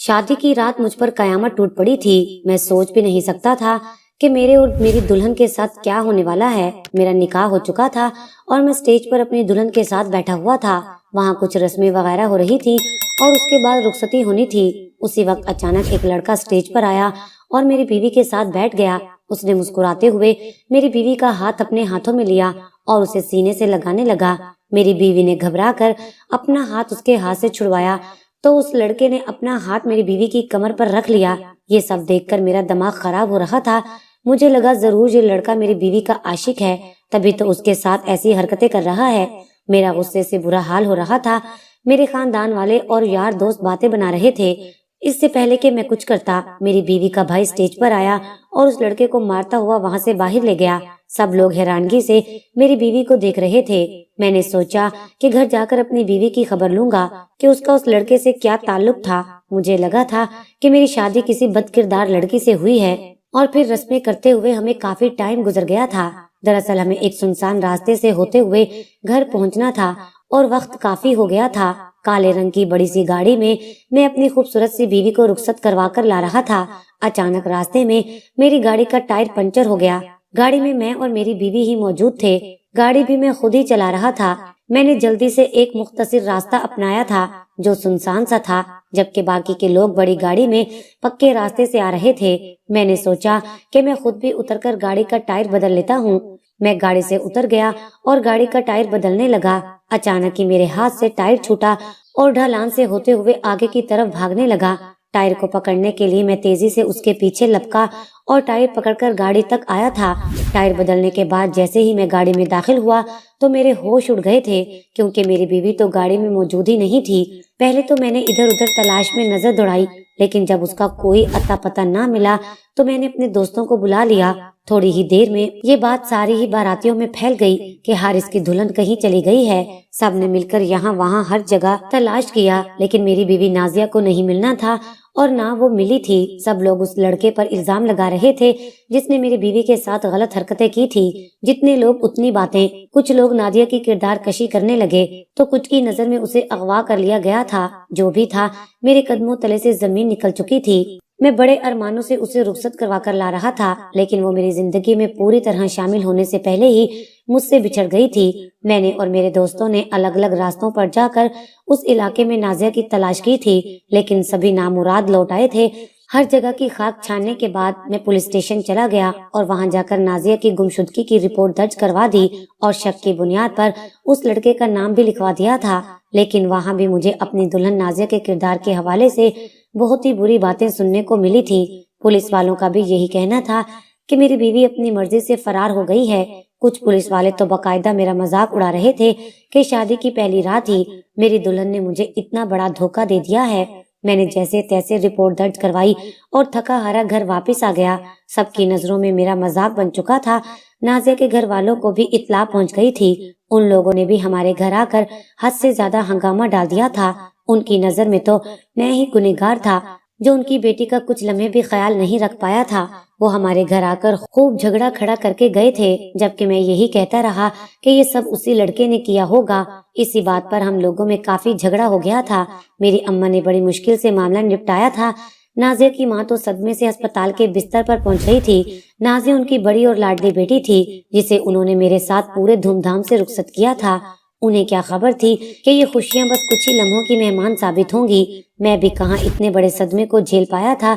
شادی کی رات مجھ پر قیامت ٹوٹ پڑی تھی۔ میں سوچ بھی نہیں سکتا تھا کہ میرے اور میری دلہن کے ساتھ کیا ہونے والا ہے۔ میرا نکاح ہو چکا تھا اور میں سٹیج پر اپنی دلہن کے ساتھ بیٹھا ہوا تھا۔ وہاں کچھ رسمیں وغیرہ ہو رہی تھی اور اس کے بعد رخصتی ہونی تھی۔ اسی وقت اچانک ایک لڑکا سٹیج پر آیا اور میری بیوی کے ساتھ بیٹھ گیا۔ اس نے مسکراتے ہوئے میری بیوی کا ہاتھ اپنے ہاتھوں میں لیا اور اسے سینے سے لگانے لگا۔ میری بیوی نے گھبرا کر اپنا ہاتھ اس کے ہاتھ سے چھڑوایا تو اس لڑکے نے اپنا ہاتھ میری بیوی کی کمر پر رکھ لیا۔ یہ سب دیکھ کر میرا دماغ خراب ہو رہا تھا۔ مجھے لگا ضرور یہ لڑکا میری بیوی کا عاشق ہے، تبھی تو اس کے ساتھ ایسی حرکتیں کر رہا ہے۔ میرا غصے سے برا حال ہو رہا تھا۔ میرے خاندان والے اور یار دوست باتیں بنا رہے تھے۔ اس سے پہلے کہ میں کچھ کرتا، میری بیوی کا بھائی سٹیج پر آیا اور اس لڑکے کو مارتا ہوا وہاں سے باہر لے گیا۔ سب لوگ حیرانگی سے میری بیوی کو دیکھ رہے تھے۔ میں نے سوچا کہ گھر جا کر اپنی بیوی کی خبر لوں گا کہ اس کا اس لڑکے سے کیا تعلق تھا۔ مجھے لگا تھا کہ میری شادی کسی بد کردار لڑکی سے ہوئی ہے اور پھر رسمیں کرتے ہوئے ہمیں کافی ٹائم گزر گیا تھا۔ دراصل ہمیں ایک سنسان راستے سے ہوتے ہوئے گھر پہنچنا تھا اور وقت کافی ہو گیا تھا۔ کالے رنگ کی بڑی سی گاڑی میں اپنی خوبصورت سی بیوی کو رخصت کروا کر لا رہا تھا۔ اچانک راستے میں میری گاڑی کا ٹائر پنچر ہو گیا۔ گاڑی میں اور میری بیوی ہی موجود تھے۔ گاڑی بھی میں خود ہی چلا رہا تھا۔ میں نے جلدی سے ایک مختصر راستہ اپنایا تھا جو سنسان سا تھا، جبکہ باقی کے لوگ بڑی گاڑی میں پکے راستے سے آ رہے تھے۔ میں نے سوچا کہ میں خود بھی اتر کر گاڑی کا ٹائر بدل لیتا ہوں۔ میں گاڑی سے اتر گیا اور گاڑی کا ٹائر بدلنے لگا۔ اچانک ہی میرے ہاتھ سے ٹائر چھوٹا اور ڈھلان سے ہوتے ہوئے آگے کی طرف بھاگنے لگا۔ ٹائر کو پکڑنے کے لیے میں تیزی سے اس کے پیچھے لپکا اور ٹائر پکڑ کر گاڑی تک آیا تھا۔ ٹائر بدلنے کے بعد جیسے ہی میں گاڑی میں داخل ہوا تو میرے ہوش اڑ گئے تھے، کیونکہ میری بیوی تو گاڑی میں موجود ہی نہیں تھی۔ پہلے تو میں نے ادھر ادھر تلاش میں نظر دوڑائی، لیکن جب اس کا کوئی اتا پتہ نہ ملا تو میں نے اپنے دوستوں کو بلا لیا۔ تھوڑی ہی دیر میں یہ بات ساری ہی باراتیوں میں پھیل گئی کہ حارث کی دلہن کہیں چلی گئی ہے۔ سب نے مل کر یہاں وہاں ہر جگہ تلاش کیا، لیکن میری بیوی نازیہ کو نہیں ملنا تھا اور نہ وہ ملی تھی۔ سب لوگ اس لڑکے پر الزام لگا رہے تھے جس نے میری بیوی کے ساتھ غلط حرکتیں کی تھی۔ جتنے لوگ اتنی باتیں۔ کچھ لوگ نادیہ کی کردار کشی کرنے لگے تو کچھ کی نظر میں اسے اغوا کر لیا گیا تھا۔ جو بھی تھا، میرے قدموں تلے سے زمین نکل چکی تھی۔ میں بڑے ارمانوں سے اسے رخصت کروا کر لا رہا تھا، لیکن وہ میری زندگی میں پوری طرح شامل ہونے سے پہلے ہی مجھ سے بچھڑ گئی تھی۔ میں نے اور میرے دوستوں نے الگ الگ راستوں پر جا کر اس علاقے میں نازیہ کی تلاش کی تھی، لیکن سبھی نامراد لوٹ آئے تھے۔ ہر جگہ کی خاک چھاننے کے بعد میں پولیس اسٹیشن چلا گیا اور وہاں جا کر نازیہ کی گمشدگی کی رپورٹ درج کروا دی اور شک کی بنیاد پر اس لڑکے کا نام بھی لکھوا دیا تھا، لیکن وہاں بھی مجھے اپنی دلہن نازیہ کے کردار کے حوالے سے بہت ہی بری باتیں سننے کو ملی تھی۔ پولیس والوں کا بھی یہی کہنا تھا کہ میری بیوی اپنی مرضی سے فرار ہو گئی ہے۔ کچھ پولیس والے تو باقاعدہ میرا مذاق اڑا رہے تھے کہ شادی کی پہلی رات ہی میری دلہن نے مجھے اتنا بڑا دھوکہ دے دیا ہے۔ میں نے جیسے تیسے رپورٹ درج کروائی اور تھکا ہارا گھر واپس آ گیا۔ سب کی نظروں میں میرا مذاق بن چکا تھا۔ نازیہ کے گھر والوں کو بھی اطلاع پہنچ گئی تھی۔ ان لوگوں نے بھی ہمارے گھر آ کر حد سے زیادہ ہنگامہ ڈال دیا تھا۔ ان کی نظر میں تو میں ہی گنہگار تھا جو ان کی بیٹی کا کچھ لمحے بھی خیال نہیں رکھ پایا تھا۔ وہ ہمارے گھر آ کر خوب جھگڑا کھڑا کر کے گئے تھے، جبکہ میں یہی کہتا رہا کہ یہ سب اسی لڑکے نے کیا ہوگا۔ اسی بات پر ہم لوگوں میں کافی جھگڑا ہو گیا تھا۔ میری اماں نے بڑی مشکل سے معاملہ نپٹایا تھا۔ نازیہ کی ماں تو صدمے سے ہسپتال کے بستر پر پہنچ گئی تھی۔ نازیہ ان کی بڑی اور لاڈلی بیٹی تھی جسے انہوں نے میرے ساتھ پورے دھوم دھام سے رخصت کیا تھا۔ انہیں کیا خبر تھی کہ یہ خوشیاں بس کچھ ہی لمحوں کی مہمان ثابت ہوں گی۔ میں بھی کہاں اتنے بڑے صدمے کو جھیل پایا تھا۔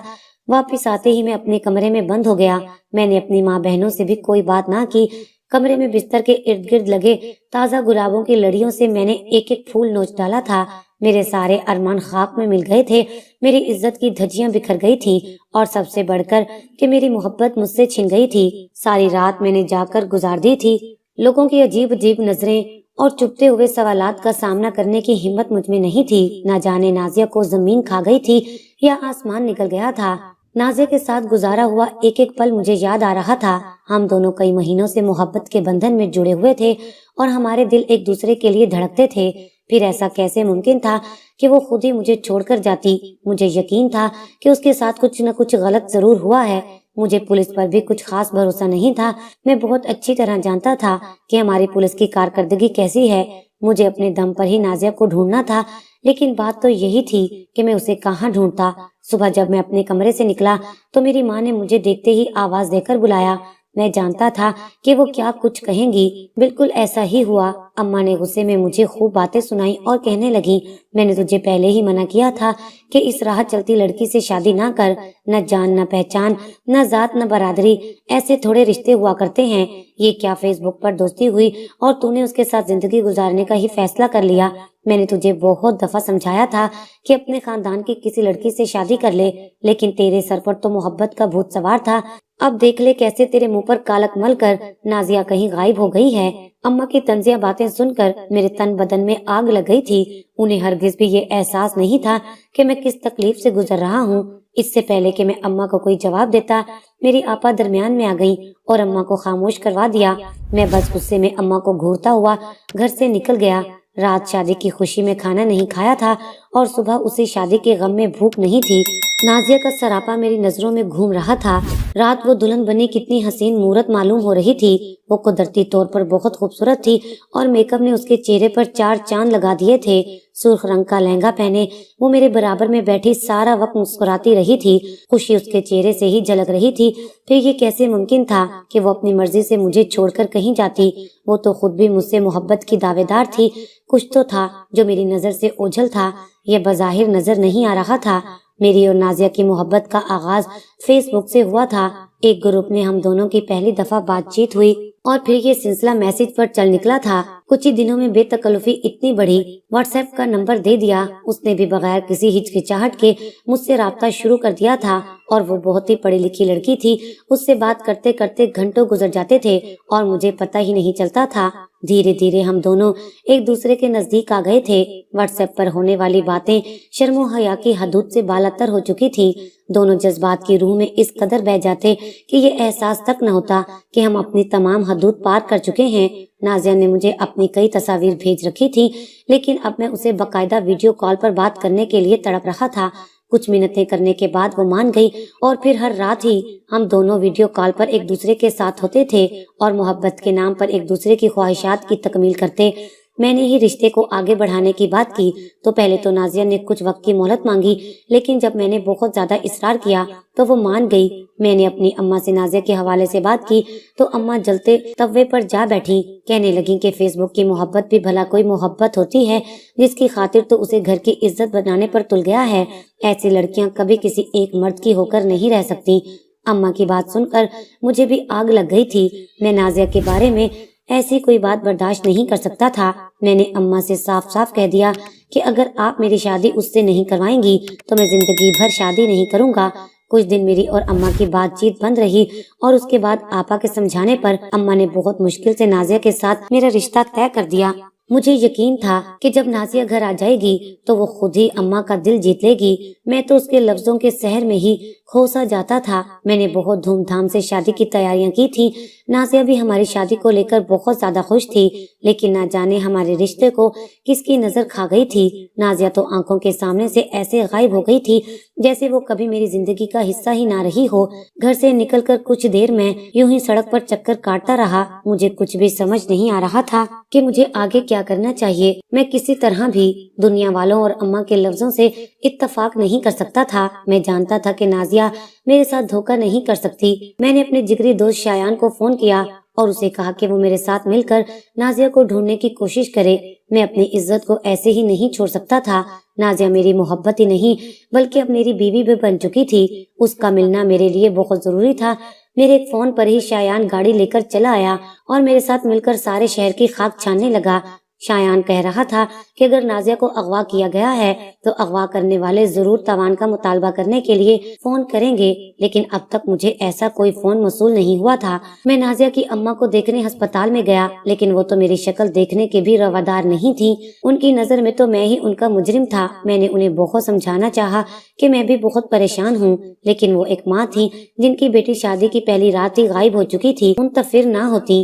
واپس آتے ہی میں اپنے کمرے میں بند ہو گیا۔ میں نے اپنی ماں بہنوں سے بھی کوئی بات نہ کی۔ کمرے میں بستر کے ارد گرد لگے تازہ گلابوں کی لڑیوں سے میں نے ایک ایک پھول نوچ ڈالا تھا۔ میرے سارے ارمان خاک میں مل گئے تھے۔ میری عزت کی دھجیاں بکھر گئی تھی اور سب سے بڑھ کر کہ میری محبت مجھ سے چھن گئی تھی۔ ساری رات میں نے جا کر گزار دی تھی۔ لوگوں کی عجیب عجیب نظریں اور چپتے ہوئے سوالات کا سامنا کرنے کی ہمت مجھ میں نہیں تھی۔ نہ جانے نازیہ کو زمین کھا گئی تھی یا آسمان نکل گیا تھا۔ نازیہ کے ساتھ گزارا ہوا ایک ایک پل مجھے یاد آ رہا تھا۔ ہم دونوں کئی مہینوں سے محبت کے بندھن میں جڑے ہوئے تھے اور ہمارے دل ایک دوسرے کے لیے دھڑکتے تھے۔ پھر ایسا کیسے ممکن تھا کہ وہ خود ہی مجھے چھوڑ کر جاتی؟ مجھے یقین تھا کہ اس کے ساتھ کچھ نہ کچھ غلط ضرور ہوا ہے۔ مجھے پولیس پر بھی کچھ خاص بھروسہ نہیں تھا۔ میں بہت اچھی طرح جانتا تھا کہ ہماری پولیس کی کارکردگی کیسی ہے۔ مجھے اپنے دم پر ہی نازیہ کو ڈھونڈنا تھا، لیکن بات تو یہی تھی کہ میں اسے کہاں ڈھونڈتا۔ صبح جب میں اپنے کمرے سے نکلا تو میری ماں نے مجھے دیکھتے ہی آواز دے کر بلایا۔ میں جانتا تھا کہ وہ کیا کچھ کہیں گی، بالکل ایسا ہی ہوا۔ اماں نے غصے میں مجھے خوب باتیں سنائی اور کہنے لگی، میں نے تجھے پہلے ہی منع کیا تھا کہ اس راہ چلتی لڑکی سے شادی نہ کر، نہ جان نہ پہچان، نہ ذات نہ برادری، ایسے تھوڑے رشتے ہوا کرتے ہیں۔ یہ کیا فیس بک پر دوستی ہوئی اور تو نے اس کے ساتھ زندگی گزارنے کا ہی فیصلہ کر لیا؟ میں نے تجھے بہت دفعہ سمجھایا تھا کہ اپنے خاندان کی کسی لڑکی سے شادی کر لے، لیکن تیرے سر پر تو محبت کا بھوت سوار تھا۔ اب دیکھ لے کیسے تیرے منہ پر کالک مل کر نازیہ کہیں غائب ہو گئی ہے۔ اماں کی طنزیہ باتیں سن کر میرے تن بدن میں آگ لگ گئی تھی۔ انہیں ہرگز بھی یہ احساس نہیں تھا کہ میں کس تکلیف سے گزر رہا ہوں۔ اس سے پہلے کہ میں اماں کو کوئی جواب دیتا، میری آپا درمیان میں آ گئی اور اماں کو خاموش کروا دیا۔ میں بس غصے میں اماں کو گھورتا ہوا گھر سے نکل گیا۔ رات شادی کی خوشی میں کھانا نہیں کھایا تھا اور صبح اسی شادی کے غم میں بھوک نہیں تھی۔ نازیہ کا سراپا میری نظروں میں گھوم رہا تھا۔ رات وہ دلہن بنی کتنی حسین مورت معلوم ہو رہی تھی۔ وہ قدرتی طور پر بہت خوبصورت تھی اور میک اپ نے اس کے چہرے پر 4 چاند لگا دیے تھے۔ سرخ رنگ کا لہنگا پہنے وہ میرے برابر میں بیٹھی سارا وقت مسکراتی رہی تھی۔ خوشی اس کے چہرے سے ہی جھلک رہی تھی۔ پھر یہ کیسے ممکن تھا کہ وہ اپنی مرضی سے مجھے چھوڑ کر کہیں جاتی؟ وہ تو خود بھی مجھ سے محبت کی دعوے دار تھی۔ کچھ تو تھا جو میری نظر سے اوجھل تھا، یہ بظاہر نظر نہیں آ رہا تھا۔ میری اور نازیہ کی محبت کا آغاز فیس بک سے ہوا تھا۔ ایک گروپ میں ہم دونوں کی پہلی دفعہ بات چیت ہوئی اور پھر یہ سلسلہ میسج پر چل نکلا تھا۔ کچھ ہی دنوں میں بے تکلفی اتنی بڑھی، واٹس ایپ کا نمبر دے دیا۔ اس نے بھی بغیر کسی ہچکچاہٹ کے مجھ سے رابطہ شروع کر دیا تھا اور وہ بہت ہی پڑھی لکھی لڑکی تھی۔ اس سے بات کرتے کرتے گھنٹوں گزر جاتے تھے اور مجھے پتہ ہی نہیں چلتا تھا۔ دھیرے دھیرے ہم دونوں ایک دوسرے کے نزدیک آ گئے تھے۔ واٹس ایپ پر ہونے والی باتیں شرم و حیا کی حدود سے بالاتر ہو چکی تھی۔ دونوں جذبات کی روح میں اس قدر بہہ جاتے کہ یہ احساس تک نہ ہوتا کہ ہم اپنی تمام حدود پار کر چکے ہیں۔ نازیہ نے مجھے اپنی کئی تصاویر بھیج رکھی تھی، لیکن اب میں اسے باقاعدہ ویڈیو کال پر بات کرنے کے لیے تڑپ رہا تھا۔ کچھ منتیں کرنے کے بعد وہ مان گئی اور پھر ہر رات ہی ہم دونوں ویڈیو کال پر ایک دوسرے کے ساتھ ہوتے تھے اور محبت کے نام پر ایک دوسرے کی خواہشات کی تکمیل کرتے۔ میں نے ہی رشتے کو آگے بڑھانے کی بات کی تو پہلے تو نازیہ نے کچھ وقت کی مہلت مانگی، لیکن جب میں نے بہت زیادہ اصرار کیا تو وہ مان گئی۔ میں نے اپنی اماں سے نازیہ کے حوالے سے بات کی تو اماں جلتے توے پر جا بیٹھی، کہنے لگیں کہ فیس بک کی محبت بھی بھلا کوئی محبت ہوتی ہے جس کی خاطر تو اسے گھر کی عزت بنانے پر تل گیا ہے؟ ایسی لڑکیاں کبھی کسی ایک مرد کی ہو کر نہیں رہ سکتی۔ اماں کی بات سن کر مجھے بھی آگ لگ گئی تھی۔ میں نازیہ کے بارے میں ایسی کوئی بات برداشت نہیں کر سکتا تھا۔ میں نے اماں سے صاف صاف کہہ دیا کہ اگر آپ میری شادی اس سے نہیں کروائیں گی تو میں زندگی بھر شادی نہیں کروں گا۔ کچھ دن میری اور اماں کی بات چیت بند رہی اور اس کے بعد آپا کے سمجھانے پر اماں نے بہت مشکل سے نازیہ کے ساتھ میرا رشتہ طے کر دیا۔ مجھے یقین تھا کہ جب نازیہ گھر آ جائے گی تو وہ خود ہی اماں کا دل جیت لے گی۔ میں تو اس کے لفظوں کے سحر میں ہی کھو سا جاتا تھا۔ میں نے بہت دھوم دھام سے شادی کی تیاریاں کی تھی۔ نازیہ بھی ہماری شادی کو لے کر بہت زیادہ خوش تھی، لیکن نہ جانے ہمارے رشتے کو کس کی نظر کھا گئی تھی۔ نازیہ تو آنکھوں کے سامنے سے ایسے غائب ہو گئی تھی جیسے وہ کبھی میری زندگی کا حصہ ہی نہ رہی ہو۔ گھر سے نکل کر کچھ دیر میں یوں ہی سڑک پر چکر کاٹتا رہا۔ مجھے کچھ بھی سمجھ نہیں آ رہا تھا کہ مجھے آگے کیا کرنا چاہیے۔ میں کسی طرح بھی دنیا والوں اور اماں کے لفظوں سے اتفاق نہیں کر سکتا تھا۔ میں جانتا تھا کہ نازیہ میرے ساتھ دھوکہ نہیں کر سکتی۔ میں نے اپنے جگری دوست شایان کو فون کیا اور اسے کہا کہ وہ میرے ساتھ مل کر نازیہ کو ڈھونڈنے کی کوشش کرے۔ میں اپنی عزت کو ایسے ہی نہیں چھوڑ سکتا تھا۔ نازیہ میری محبت ہی نہیں بلکہ اب میری بیوی بھی بن چکی تھی۔ اس کا ملنا میرے لیے بہت ضروری تھا۔ میرے ایک فون پر ہی شایان گاڑی لے کر چلا آیا اور میرے ساتھ مل کر سارے شہر کی خاک چھاننے لگا۔ شایان کہہ رہا تھا کہ اگر نازیہ کو اغوا کیا گیا ہے تو اغوا کرنے والے ضرور تاوان کا مطالبہ کرنے کے لیے فون کریں گے، لیکن اب تک مجھے ایسا کوئی فون موصول نہیں ہوا تھا۔ میں نازیہ کی اماں کو دیکھنے ہسپتال میں گیا، لیکن وہ تو میری شکل دیکھنے کے بھی روادار نہیں تھی۔ ان کی نظر میں تو میں ہی ان کا مجرم تھا۔ میں نے انہیں بہت سمجھانا چاہا کہ میں بھی بہت پریشان ہوں، لیکن وہ ایک ماں تھی جن کی بیٹی شادی کی پہلی رات ہی غائب ہو چکی تھی، منتفر نہ ہوتی۔